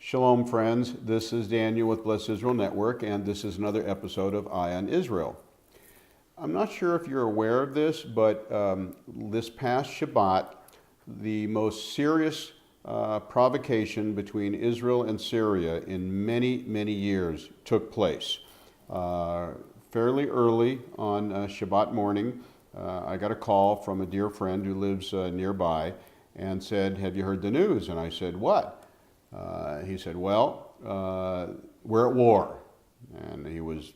Shalom, friends. This is Daniel with Bless Israel Network, and this is another episode of Eye on Israel. I'm not sure if you're aware of this, but this past Shabbat, the most serious provocation between Israel and Syria in many, many years took place. Fairly early on Shabbat morning, I got a call from a dear friend who lives nearby and said, "Have you heard the news?" And I said, "What?" He said, "Well, we're at war." And he was,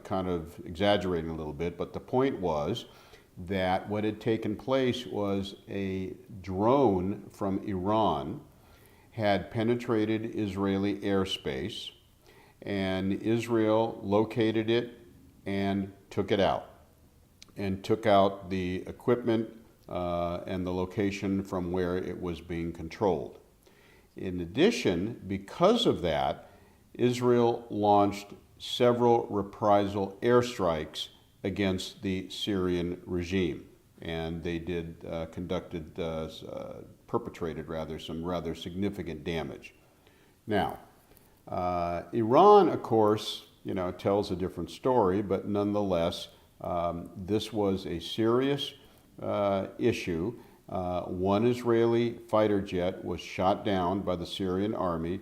kind of exaggerating a little bit, but the point was that what had taken place was a drone from Iran had penetrated Israeli airspace, and Israel located it and took it out, and took out the equipment and the location from where it was being controlled. In addition, because of that, Israel launched several reprisal airstrikes against the Syrian regime, and they perpetrated some rather significant damage. Now, Iran, of course, tells a different story, but nonetheless, this was a serious issue. One Israeli fighter jet was shot down by the Syrian army.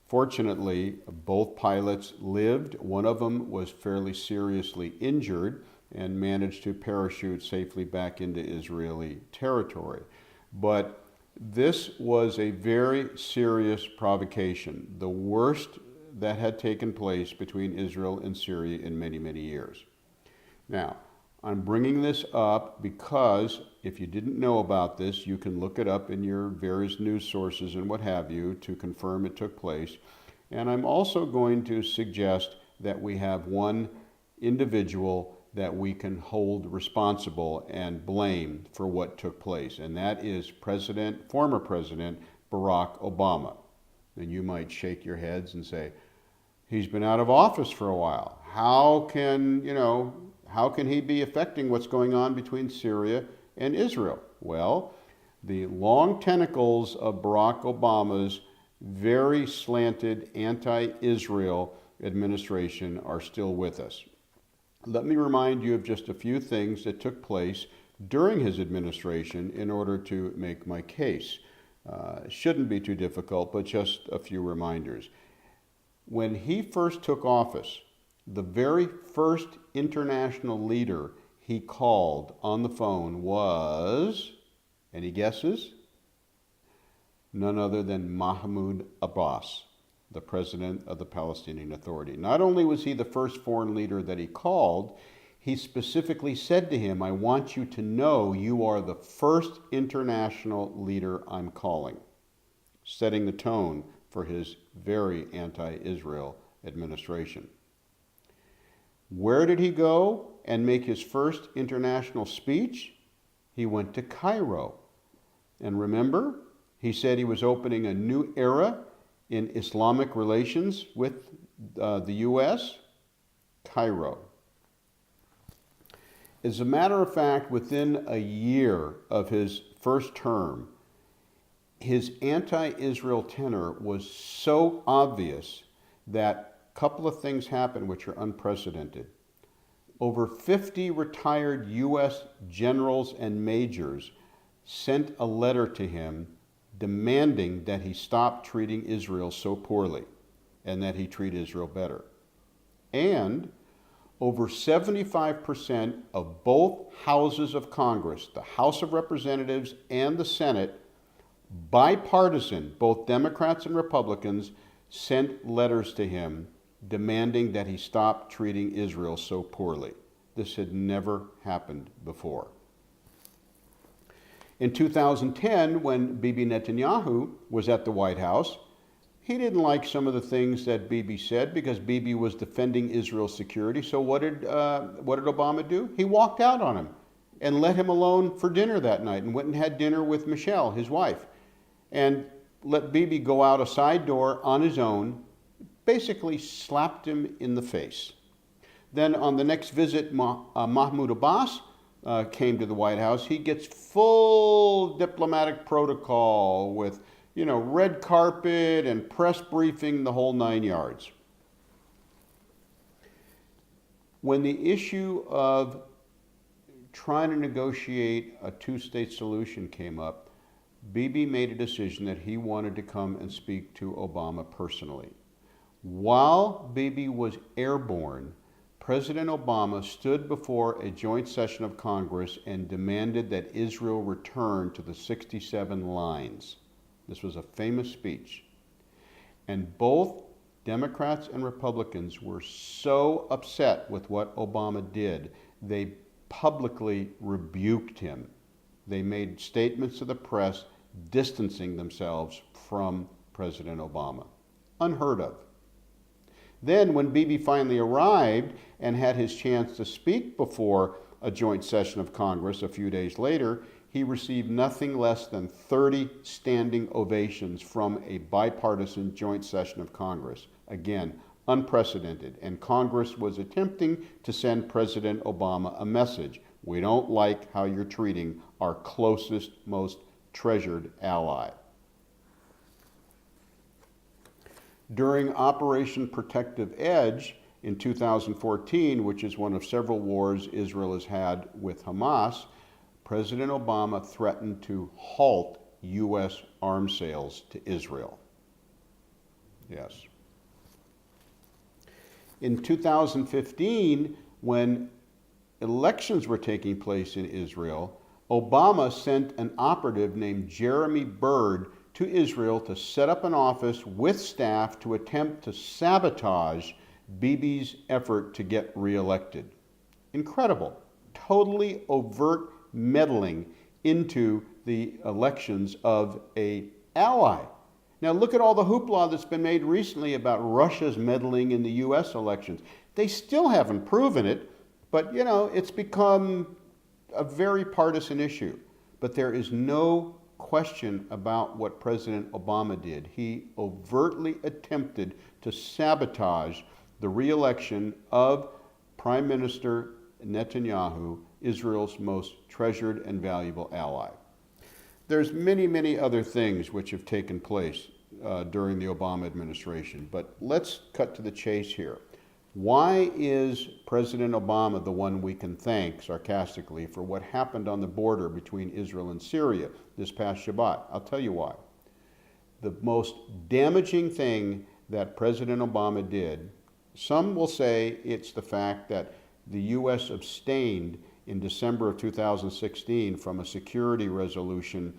Fortunately, both pilots lived. One of them was fairly seriously injured and managed to parachute safely back into Israeli territory. But this was a very serious provocation, the worst that had taken place between Israel and Syria in many, many years. Now, I'm bringing this up because if you didn't know about this, you can look it up in your various news sources and what have you to confirm it took place. And I'm also going to suggest that we have one individual that we can hold responsible and blame for what took place, and that is former President Barack Obama. And you might shake your heads and say, he's been out of office for a while. How can he be affecting what's going on between Syria and Israel? Well, the long tentacles of Barack Obama's very slanted anti-Israel administration are still with us. Let me remind you of just a few things that took place during his administration in order to make my case. It shouldn't be too difficult, but just a few reminders. When he first took office, the very first international leader he called on the phone was, any guesses? None other than Mahmoud Abbas, the president of the Palestinian Authority. Not only was he the first foreign leader that he called, he specifically said to him, "I want you to know you are the first international leader I'm calling," setting the tone for his very anti-Israel administration. Where did he go and make his first international speech? He went to Cairo. And remember, he said he was opening a new era in Islamic relations with the U.S. Cairo. As a matter of fact, within a year of his first term, his anti-Israel tenor was so obvious that a couple of things happened which are unprecedented. Over 50 retired U.S. generals and majors sent a letter to him demanding that he stop treating Israel so poorly and that he treat Israel better. And over 75% of both houses of Congress, the House of Representatives and the Senate, bipartisan, both Democrats and Republicans, sent letters to him demanding that he stop treating Israel so poorly. This had never happened before. In 2010, when Bibi Netanyahu was at the White House, he didn't like some of the things that Bibi said because Bibi was defending Israel's security. So what did Obama do? He walked out on him and let him alone for dinner that night and went and had dinner with Michelle, his wife, and let Bibi go out a side door on his own, basically slapped him in the face. Then on the next visit, Mahmoud Abbas came to the White House. He gets full diplomatic protocol with red carpet and press briefing, the whole 9 yards. When the issue of trying to negotiate a two-state solution came up, Bibi made a decision that he wanted to come and speak to Obama personally. While Bibi was airborne, President Obama stood before a joint session of Congress and demanded that Israel return to the 67 lines. This was a famous speech. And both Democrats and Republicans were so upset with what Obama did, they publicly rebuked him. They made statements to the press distancing themselves from President Obama. Unheard of. Then when Bibi finally arrived and had his chance to speak before a joint session of Congress a few days later, he received nothing less than 30 standing ovations from a bipartisan joint session of Congress. Again, unprecedented, and Congress was attempting to send President Obama a message. We don't like how you're treating our closest, most treasured ally. During Operation Protective Edge in 2014, which is one of several wars Israel has had with Hamas, President Obama threatened to halt U.S. arms sales to Israel. Yes. In 2015, when elections were taking place in Israel, Obama sent an operative named Jeremy Byrd to Israel to set up an office with staff to attempt to sabotage Bibi's effort to get reelected. Incredible. Totally overt meddling into the elections of an ally. Now look at all the hoopla that's been made recently about Russia's meddling in the U.S. elections. They still haven't proven it, but it's become a very partisan issue. But there is no question about what President Obama did. He overtly attempted to sabotage the re-election of Prime Minister Netanyahu, Israel's most treasured and valuable ally. There's many, many other things which have taken place during the Obama administration, but let's cut to the chase here. Why is President Obama the one we can thank, sarcastically, for what happened on the border between Israel and Syria this past Shabbat? I'll tell you why. The most damaging thing that President Obama did, some will say it's the fact that the U.S. abstained in December of 2016 from a security resolution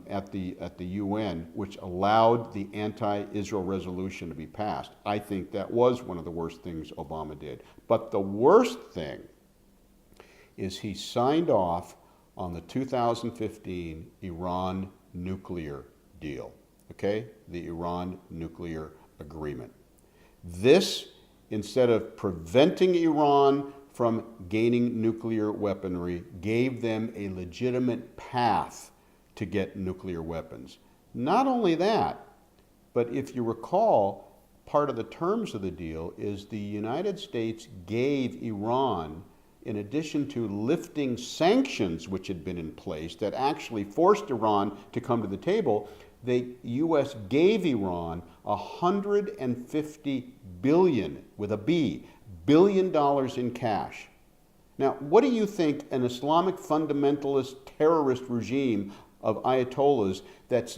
at the UN, which allowed the anti-Israel resolution to be passed. I think that was one of the worst things Obama did. But the worst thing is he signed off on the 2015 Iran nuclear deal, okay? The Iran nuclear agreement. This, instead of preventing Iran from gaining nuclear weaponry, gave them a legitimate path to get nuclear weapons. Not only that, but if you recall, part of the terms of the deal is the United States gave Iran, in addition to lifting sanctions which had been in place that actually forced Iran to come to the table, the U.S. gave Iran $150 billion, with a B, $billion in cash. Now, what do you think an Islamic fundamentalist terrorist regime of Ayatollahs whose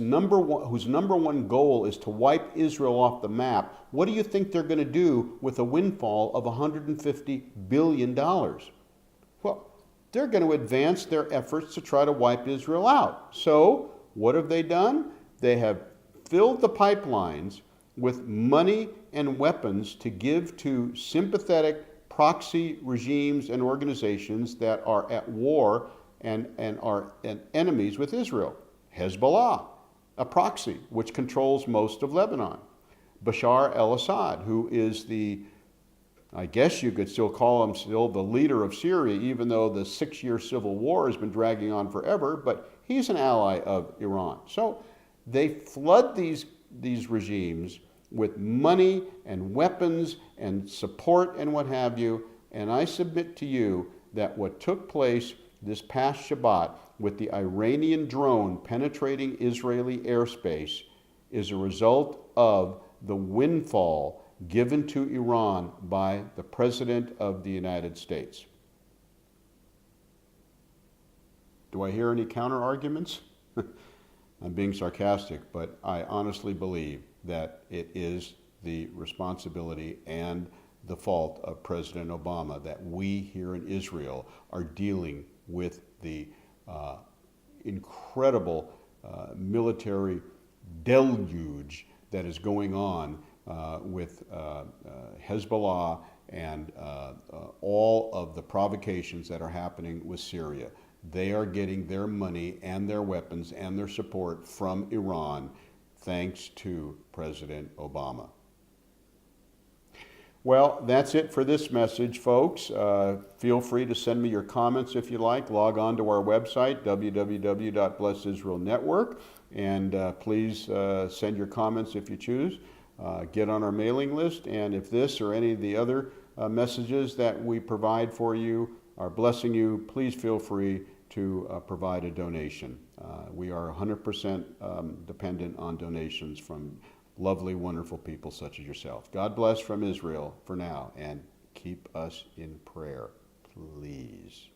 number one goal is to wipe Israel off the map, what do you think they're going to do with a windfall of $150 billion? Well, they're going to advance their efforts to try to wipe Israel out. So, what have they done? They have filled the pipelines with money and weapons to give to sympathetic proxy regimes and organizations that are at war and are enemies with Israel. Hezbollah, a proxy which controls most of Lebanon. Bashar al-Assad, who is I guess you could still call him the leader of Syria, even though the 6-year civil war has been dragging on forever, but he's an ally of Iran. So they flood these regimes with money and weapons and support and what have you, and I submit to you that what took place this past Shabbat with the Iranian drone penetrating Israeli airspace is a result of the windfall given to Iran by the President of the United States. Do I hear any counter arguments? I'm being sarcastic, but I honestly believe that it is the responsibility and the fault of President Obama that we here in Israel are dealing with the incredible military deluge that is going on with Hezbollah and all of the provocations that are happening with Syria. They are getting their money and their weapons and their support from Iran thanks to President Obama. Well, that's it for this message, folks. Feel free to send me your comments if you like. Log on to our website, www.blessisraelnetwork, and please send your comments if you choose. Get on our mailing list, and if this or any of the other messages that we provide for you are blessing you, please feel free to provide a donation. We are 100% dependent on donations from lovely, wonderful people such as yourself. God bless from Israel for now, and keep us in prayer, please.